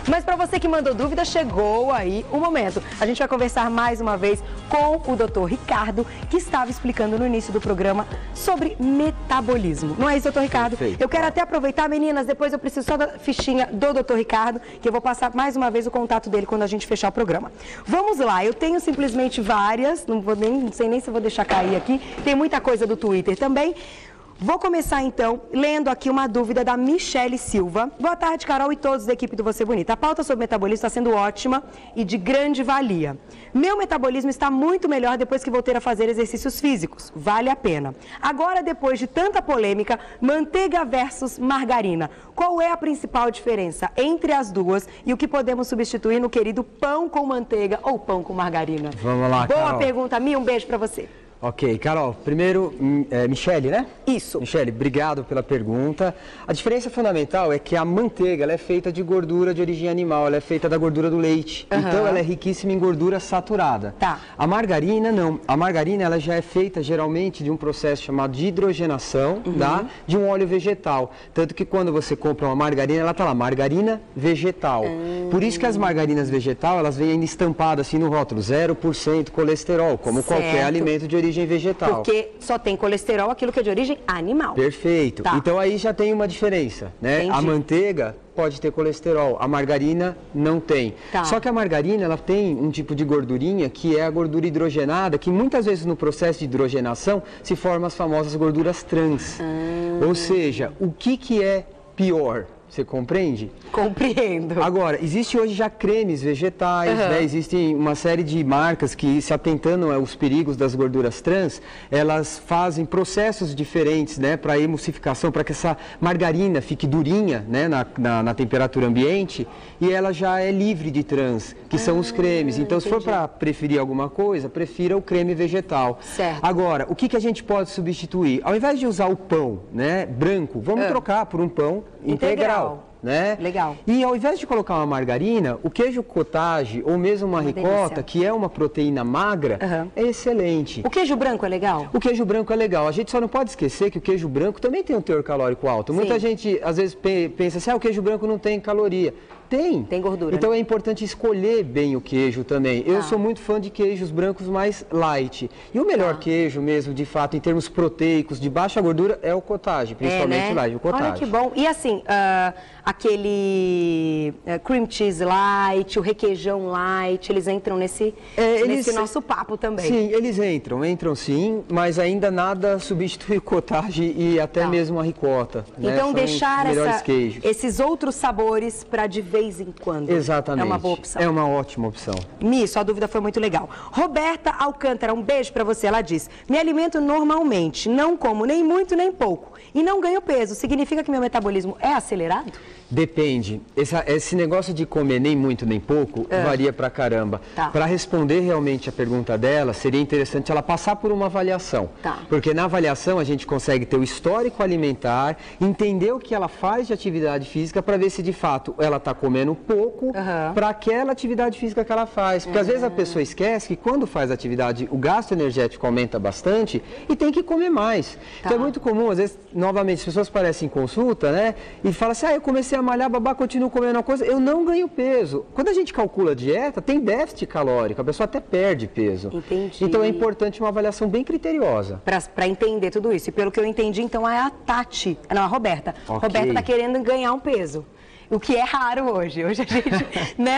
Mas para você que mandou dúvida, chegou aí o momento. A gente vai conversar mais uma vez com o Dr. Ricardo, que estava explicando no início do programa sobre metabolismo. Não é isso, Dr. Ricardo? Perfeito. Eu quero até aproveitar, meninas, depois eu preciso só da fichinha do Dr. Ricardo, que eu vou passar mais uma vez o contato dele quando a gente fechar o programa. Vamos lá, eu tenho simplesmente várias, não sei nem se vou deixar cair aqui, tem muita coisa do Twitter também. Vou começar, então, lendo aqui uma dúvida da Michele Silva. Boa tarde, Carol e todos da equipe do Você Bonita. A pauta sobre metabolismo está sendo ótima e de grande valia. Meu metabolismo está muito melhor depois que voltei a fazer exercícios físicos. Vale a pena. Agora, depois de tanta polêmica, manteiga versus margarina. Qual é a principal diferença entre as duas e o que podemos substituir no querido pão com manteiga ou pão com margarina? Vamos lá, Boa Carol. pergunta, Mi. Um beijo pra você. Ok, Carol, primeiro, Michele, né? Isso. Michele, obrigado pela pergunta. A diferença fundamental é que a manteiga ela é feita de gordura de origem animal, ela é feita da gordura do leite. Uhum. Então, ela é riquíssima em gordura saturada. Tá. A margarina, não. A margarina, ela já é feita, geralmente, de um processo chamado de hidrogenação, tá? De um óleo vegetal. Tanto que quando você compra uma margarina, ela tá lá, margarina vegetal. Por isso que as margarinas vegetal, elas vêm ainda estampadas assim no rótulo, 0% colesterol, como qualquer alimento de origem vegetal. Porque só tem colesterol aquilo que é de origem animal. Perfeito. Tá. Então aí já tem uma diferença, né? Entendi. A manteiga pode ter colesterol, a margarina não tem. Tá. Só que a margarina, ela tem um tipo de gordurinha que é a gordura hidrogenada, que muitas vezes no processo de hidrogenação se formam as famosas gorduras trans. Ou seja, o que é pior? Você compreende? Compreendo. Agora, existe hoje já cremes vegetais, né? Existem uma série de marcas que, se atentando aos perigos das gorduras trans, elas fazem processos diferentes, né? Para emulsificação, para que essa margarina fique durinha, né? Na temperatura ambiente, e ela já é livre de trans, que são os cremes. Então, se for para preferir alguma coisa, prefira o creme vegetal. Certo. Agora, o que a gente pode substituir? Ao invés de usar o pão, né? Branco, vamos trocar por um pão integral. Né? Legal. E ao invés de colocar uma margarina, o queijo cottage ou mesmo uma ricota, delícia. que é uma proteína magra, é excelente. O queijo branco é legal? O queijo branco é legal. A gente só não pode esquecer que o queijo branco também tem um teor calórico alto. Sim. Muita gente às vezes pensa assim, o queijo branco não tem caloria. Tem. Tem gordura. Então né? é importante escolher bem o queijo também. Eu sou muito fã de queijos brancos mais light. E o melhor queijo mesmo, de fato, em termos proteicos, de baixa gordura, é o cottage, principalmente né? o light, o cottage. Olha que bom. E assim, aquele cream cheese light, o requeijão light, eles entram nesse nosso papo também. Sim, eles entram sim, mas ainda nada substitui o cottage e até mesmo a ricota. Então né? deixar queijos. esses outros sabores para de vez em quando. Exatamente. É uma boa opção. É uma ótima opção. Mi, sua dúvida foi muito legal. Roberta Alcântara, um beijo para você. Ela diz, me alimento normalmente, não como nem muito nem pouco e não ganho peso. Significa que meu metabolismo é acelerado? Depende. Esse negócio de comer nem muito nem pouco varia pra caramba. Tá. Para responder realmente a pergunta dela, seria interessante ela passar por uma avaliação. Tá. Porque na avaliação a gente consegue ter o histórico alimentar, entender o que ela faz de atividade física para ver se de fato ela está comendo pouco para aquela atividade física que ela faz. Porque às vezes a pessoa esquece que quando faz atividade o gasto energético aumenta bastante e tem que comer mais. Tá. Então é muito comum, às vezes, novamente, as pessoas parecem em consulta, né? E falam assim, eu comecei a malhar, babá, continuo comendo uma coisa, eu não ganho peso. Quando a gente calcula a dieta, tem déficit calórico, a pessoa até perde peso. Entendi. Então é importante uma avaliação bem criteriosa. Para entender tudo isso. E pelo que eu entendi, então é a Tati, não, a Roberta. Ok. Roberta está querendo ganhar um peso. O que é raro hoje. Hoje a gente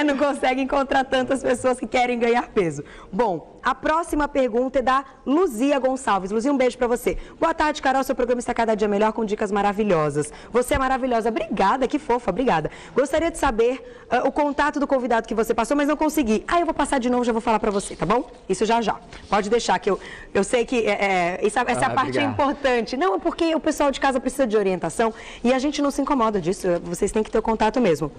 não consegue encontrar tantas pessoas que querem ganhar peso. Bom, a próxima pergunta é da Luzia Gonçalves. Luzia, um beijo pra você. Boa tarde, Carol. Seu programa está cada dia melhor com dicas maravilhosas. Você é maravilhosa. Obrigada, que fofa, obrigada. Gostaria de saber o contato do convidado que você passou, mas não consegui. Eu vou passar de novo, já vou falar pra você, tá bom? Isso já. Pode deixar, que eu sei que essa é a parte importante. Não, é porque o pessoal de casa precisa de orientação e a gente não se incomoda disso. Vocês têm que ter o contato mesmo.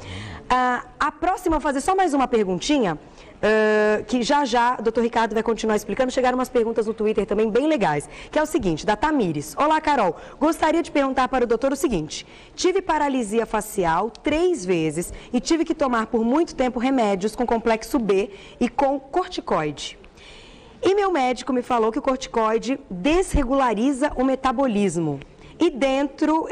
A próxima, eu vou fazer só mais uma perguntinha, que já o doutor Ricardo vai continuar explicando. Chegaram umas perguntas no Twitter também bem legais, que é o seguinte, da Tamires. Olá, Carol. Gostaria de perguntar para o doutor o seguinte. Tive paralisia facial 3 vezes e tive que tomar por muito tempo remédios com complexo B e com corticoide. E meu médico me falou que o corticoide desregulariza o metabolismo. e dentro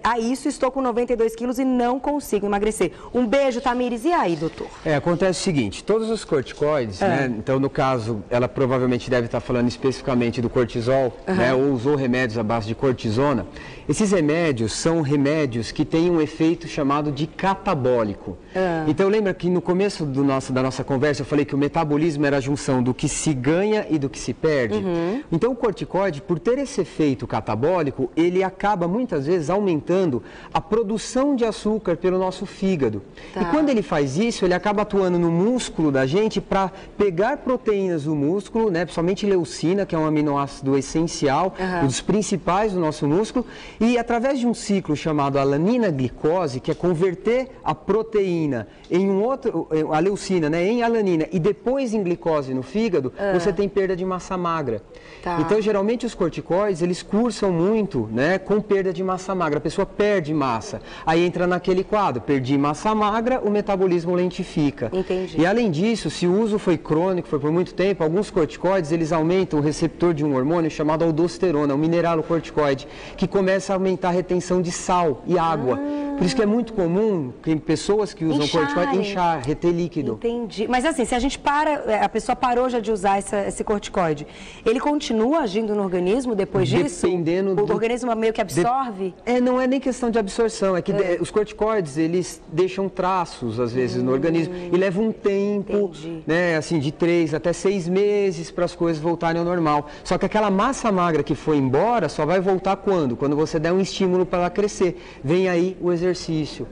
a isso estou com 92 quilos e não consigo emagrecer. Um beijo, Tamires. E aí, doutor? Acontece o seguinte, todos os corticoides, né, então no caso, ela provavelmente deve estar falando especificamente do cortisol, né, ou usou remédios à base de cortisona. Esses remédios são remédios que têm um efeito chamado de catabólico. Então lembra que no começo da nossa conversa eu falei que o metabolismo era a junção do que se ganha e do que se perde? Então o corticoide, por ter esse efeito catabólico, ele acaba muitas vezes aumentando a produção de açúcar pelo nosso fígado. E quando ele faz isso, ele acaba atuando no músculo da gente para pegar proteínas do músculo, né, principalmente leucina, que é um aminoácido essencial, um dos principais do nosso músculo, e através de um ciclo chamado alanina-glicose, que é converter a proteína em a leucina, né, em alanina e depois em glicose no fígado, você tem perda de massa magra. Então, geralmente os corticoides, eles cursam muito, né, com perda de massa magra. A pessoa perde massa. Aí entra naquele quadro, perdi massa magra, o metabolismo lentifica. Entendi. E além disso, se o uso foi crônico, foi por muito tempo, alguns corticoides, eles aumentam o receptor de um hormônio chamado aldosterona, um mineralocorticoide, que começa a aumentar a retenção de sal e água. Por isso que é muito comum que pessoas que usam corticoide inchar, reter líquido. Entendi. Mas assim, se a gente a pessoa parou já de usar esse corticoide, ele continua agindo no organismo depois disso? Dependendo o organismo meio que absorve? Não é nem questão de absorção, é que os corticoides, eles deixam traços, às vezes, no organismo e leva um tempo, né, assim, de 3 até 6 meses para as coisas voltarem ao normal. Só que aquela massa magra que foi embora só vai voltar quando? Quando você der um estímulo para ela crescer. Vem aí o exercício.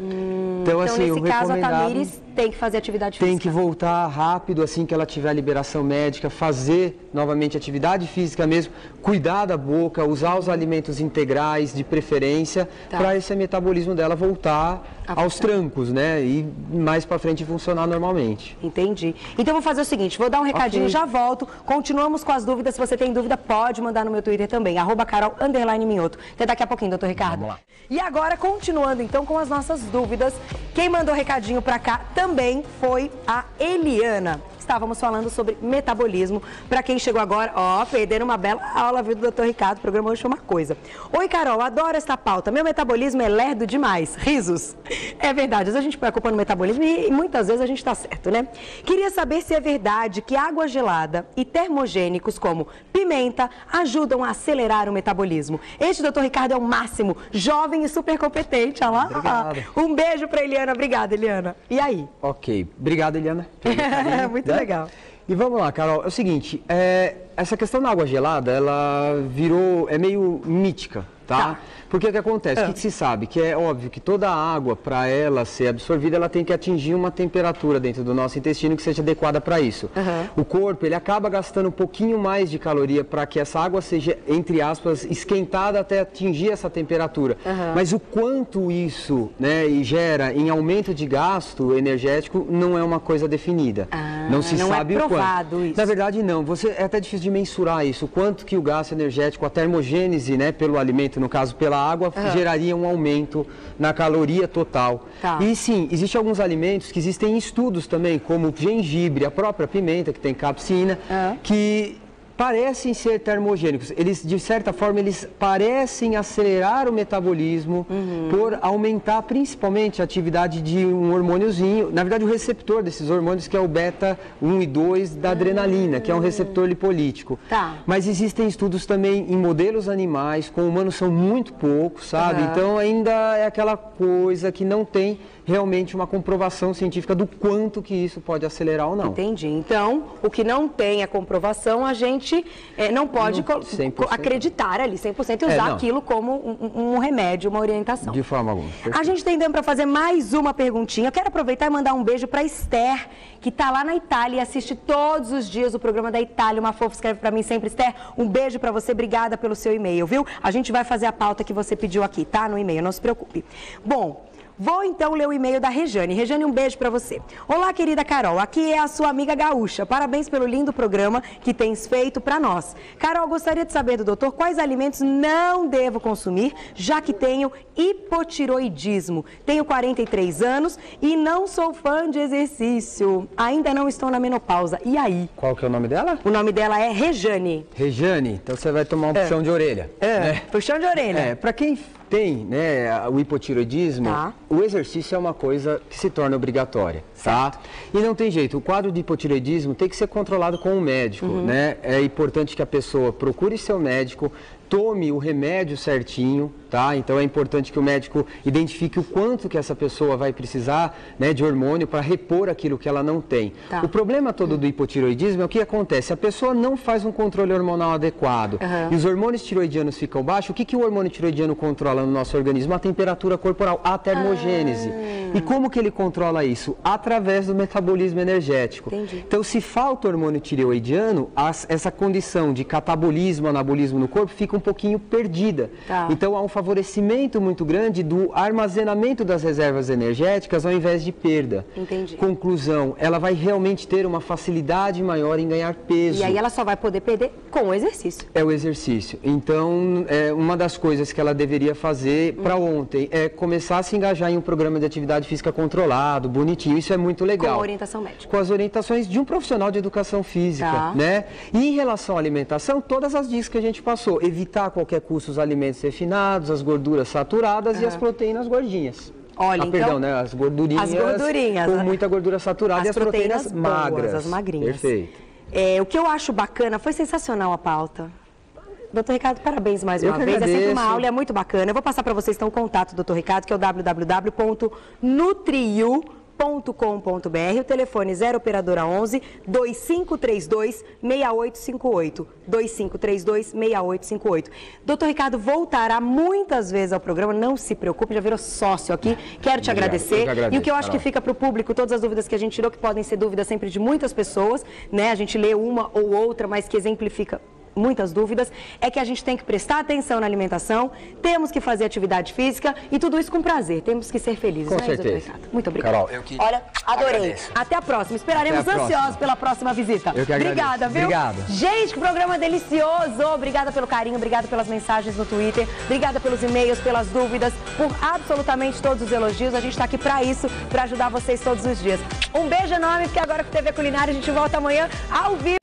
Então, assim, nesse caso, a Tamires tem que fazer atividade física. Tem que voltar rápido, assim que ela tiver a liberação médica, fazer novamente atividade física mesmo, cuidar da boca, usar os alimentos integrais de preferência, para esse metabolismo dela voltar aos trancos, né? E mais para frente funcionar normalmente. Entendi. Então vou fazer o seguinte, vou dar um recadinho, já volto. Continuamos com as dúvidas. Se você tem dúvida, pode mandar no meu Twitter também, @Carol_Minhoto. Até daqui a pouquinho, doutor Ricardo. Vamos lá. E agora, continuando então com as nossas dúvidas, quem mandou recadinho para cá também foi a Eliana. Estávamos falando sobre metabolismo. Para quem chegou agora, perderam uma bela aula, viu, do Dr. Ricardo. O programa hoje foi uma coisa. Oi, Carol, adoro esta pauta. Meu metabolismo é lerdo demais. Risos. É verdade, às vezes a gente preocupa no metabolismo e muitas vezes a gente está certo, né? Queria saber se é verdade que água gelada e termogênicos como pimenta ajudam a acelerar o metabolismo. Este Dr. Ricardo é o máximo, jovem e super competente. Olha lá. Obrigado. Um beijo para Eliana. Obrigada, Eliana. E aí? Ok. Obrigado, Eliana. Muito legal. E vamos lá, Carol. É o seguinte, essa questão da água gelada, ela é meio mítica, tá? Porque o que acontece? O que se sabe? Que é óbvio que toda a água, para ela ser absorvida, ela tem que atingir uma temperatura dentro do nosso intestino que seja adequada para isso. O corpo, ele acaba gastando um pouquinho mais de caloria para que essa água seja, entre aspas, esquentada até atingir essa temperatura. Mas o quanto isso, né, gera em aumento de gasto energético não é uma coisa definida. Não se sabe o quanto. Isso. Na verdade, não. É até difícil de mensurar isso. O quanto que o gasto energético, a termogênese, né, pelo alimento, no caso, pela água, geraria um aumento na caloria total. E sim, existem alguns alimentos que existem estudos também, como o gengibre, a própria pimenta, que tem capsina, que parecem ser termogênicos. Eles, de certa forma, eles parecem acelerar o metabolismo por aumentar principalmente a atividade de um hormôniozinho, na verdade o receptor desses hormônios, que é o beta 1 e 2 da adrenalina, que é um receptor lipolítico. Mas existem estudos também em modelos animais, com humanos são muito poucos, sabe? Então ainda é aquela coisa que não tem realmente uma comprovação científica do quanto que isso pode acelerar ou não. Entendi. Então, o que não tem a comprovação, a gente não pode acreditar ali 100% e usar aquilo como um remédio, uma orientação. De forma alguma. A gente tem tempo para fazer mais uma perguntinha. Eu quero aproveitar e mandar um beijo para Esther, que está lá na Itália e assiste todos os dias o programa da Itália. Uma fofa escreve para mim sempre. Esther, um beijo para você. Obrigada pelo seu e-mail, viu? A gente vai fazer a pauta que você pediu aqui, tá? No e-mail, não se preocupe. Bom, Vou então ler o e-mail da Rejane. Rejane, um beijo pra você. Olá, querida Carol, aqui é a sua amiga gaúcha. Parabéns pelo lindo programa que tens feito pra nós. Carol, gostaria de saber do doutor quais alimentos não devo consumir, já que tenho hipotiroidismo. Tenho 43 anos e não sou fã de exercício. Ainda não estou na menopausa. E aí? Qual que é o nome dela? O nome dela é Rejane. Rejane, então você vai tomar um puxão de orelha. Né? Puxão de orelha. Para quem tem, né, o hipotiroidismo, o exercício é uma coisa que se torna obrigatória, tá? E não tem jeito, o quadro de hipotiroidismo tem que ser controlado com um médico, né? É importante que a pessoa procure seu médico, tome o remédio certinho, tá? Então é importante que o médico identifique o quanto que essa pessoa vai precisar, né, de hormônio para repor aquilo que ela não tem. O problema todo do hipotiroidismo é o que acontece, a pessoa não faz um controle hormonal adequado e os hormônios tiroidianos ficam baixos. O que o hormônio tiroidiano controla no nosso organismo? A temperatura corporal, a termogênese. E como que ele controla isso? Através do metabolismo energético. Então, se falta hormônio tireoidiano, essa condição de catabolismo, anabolismo no corpo fica um pouquinho perdida. Então, há um favorecimento muito grande do armazenamento das reservas energéticas ao invés de perda. Conclusão, ela vai realmente ter uma facilidade maior em ganhar peso. E aí ela só vai poder perder com o exercício. É o exercício. Então, uma das coisas que ela deveria fazer para ontem é começar a se engajar em um programa de atividade física controlado, bonitinho. Isso é muito legal. Com a orientação médica. Com as orientações de um profissional de educação física, né? E em relação à alimentação, todas as dicas que a gente passou. Evitar a qualquer custo os alimentos refinados, as gorduras saturadas e as proteínas gordinhas. Olha, perdão, né? As gordurinhas com muita gordura saturada e as proteínas magras. As magrinhas. Perfeito. O que eu acho bacana, foi sensacional a pauta. Doutor Ricardo, parabéns mais uma vez. Agradeço. É sempre uma aula, é muito bacana. Eu vou passar para vocês então o contato do doutor Ricardo, que é o www.nutriu.com.br. O telefone 0 operadora 11 2532 6858. 2532 6858. Doutor Ricardo voltará muitas vezes ao programa, não se preocupe, já virou sócio aqui. Quero te agradecer. E o que eu acho que fica para o público, todas as dúvidas que a gente tirou, que podem ser dúvidas sempre de muitas pessoas, né? A gente lê uma ou outra, mas que exemplifica muitas dúvidas, é que a gente tem que prestar atenção na alimentação, temos que fazer atividade física e tudo isso com prazer, temos que ser felizes. Com certeza. Muito obrigada. Carol, olha, adorei. Até a próxima. Esperaremos ansiosos pela próxima visita. Eu que agradeço. Obrigada, viu? Obrigado. Gente, que programa delicioso. Obrigada pelo carinho, obrigada pelas mensagens no Twitter, obrigada pelos e-mails, pelas dúvidas, por absolutamente todos os elogios. A gente está aqui para isso, para ajudar vocês todos os dias. Um beijo enorme, porque agora com TV Culinária a gente volta amanhã ao vivo.